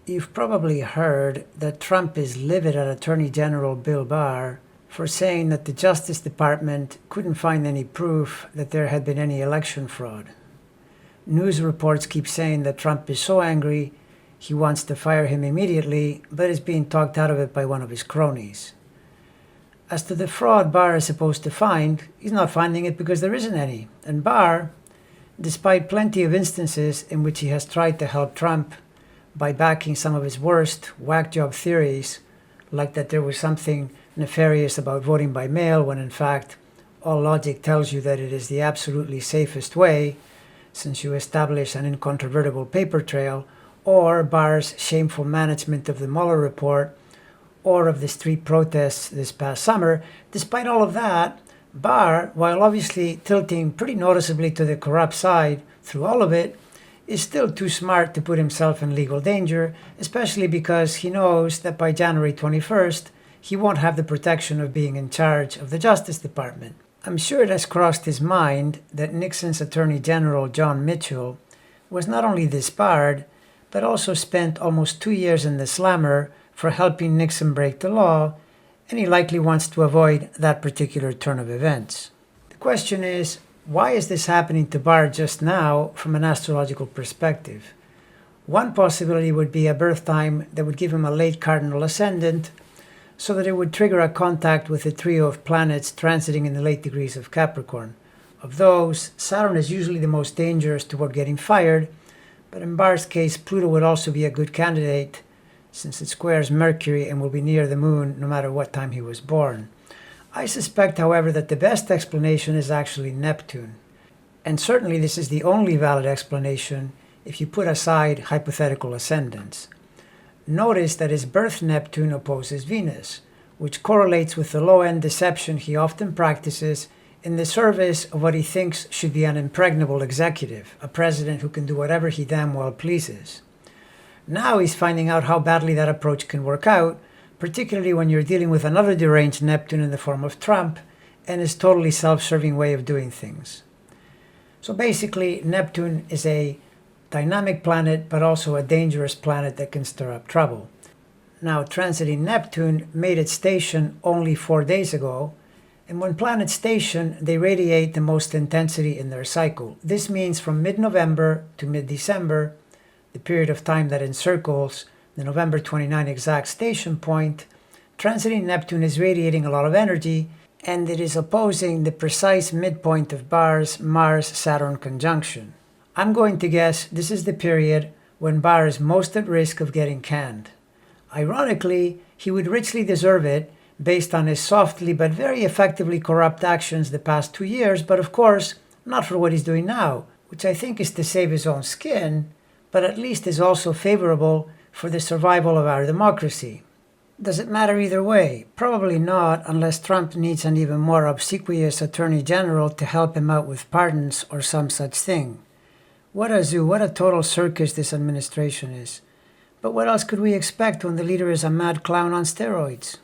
You've probably heard that Trump is livid at Attorney General Bill Barr for saying that the Justice Department couldn't find any proof that there had been any election fraud. News reports keep saying that Trump is so angry he wants to fire him immediately, but is being talked out of it by one of his cronies. As to the fraud Barr is supposed to find, he's not finding it because there isn't any. And Barr, despite plenty of instances in which he has tried to help Trump by backing some of his worst whack job theories, like that there was something nefarious about voting by mail when in fact all logic tells you that it is the absolutely safest way since you establish an incontrovertible paper trail, or Barr's shameful management of the Mueller report, or of the street protests this past summer. Despite all of that, Barr, while obviously tilting pretty noticeably to the corrupt side through all of it, is still too smart to put himself in legal danger, especially because he knows that by January 21st, he won't have the protection of being in charge of the Justice Department. I'm sure it has crossed his mind that Nixon's Attorney General John Mitchell was not only disbarred, but also spent almost 2 years in the slammer for helping Nixon break the law, and he likely wants to avoid that particular turn of events. The question is, why is this happening to Barr just now from an astrological perspective? One possibility would be a birth time that would give him a late cardinal ascendant, so that it would trigger a contact with a trio of planets transiting in the late degrees of Capricorn. Of those, Saturn is usually the most dangerous toward getting fired, but in Barr's case, Pluto would also be a good candidate since it squares Mercury and will be near the moon no matter what time he was born. I suspect, however, that the best explanation is actually Neptune. And certainly this is the only valid explanation if you put aside hypothetical ascendants. Notice that his birth Neptune opposes Venus, which correlates with the low-end deception he often practices in the service of what he thinks should be an impregnable executive, a president who can do whatever he damn well pleases. Now he's finding out how badly that approach can work out, particularly when you're dealing with another deranged Neptune in the form of Trump and his totally self-serving way of doing things. So basically, Neptune is a dynamic planet, but also a dangerous planet that can stir up trouble. Now, transiting Neptune made its station only 4 days ago, and when planets station, they radiate the most intensity in their cycle. This means from mid-November to mid-December, the period of time that encircles the November 29 exact station point, transiting Neptune is radiating a lot of energy, and it is opposing the precise midpoint of Barr's Mars-Saturn conjunction. I'm going to guess this is the period when Barr is most at risk of getting canned. Ironically, he would richly deserve it based on his softly but very effectively corrupt actions the past 2 years, but of course, not for what he's doing now, which I think is to save his own skin, but at least is also favorable for the survival of our democracy. Does it matter either way? Probably not, unless Trump needs an even more obsequious Attorney General to help him out with pardons or some such thing. What a zoo, what a total circus this administration is. But what else could we expect when the leader is a mad clown on steroids?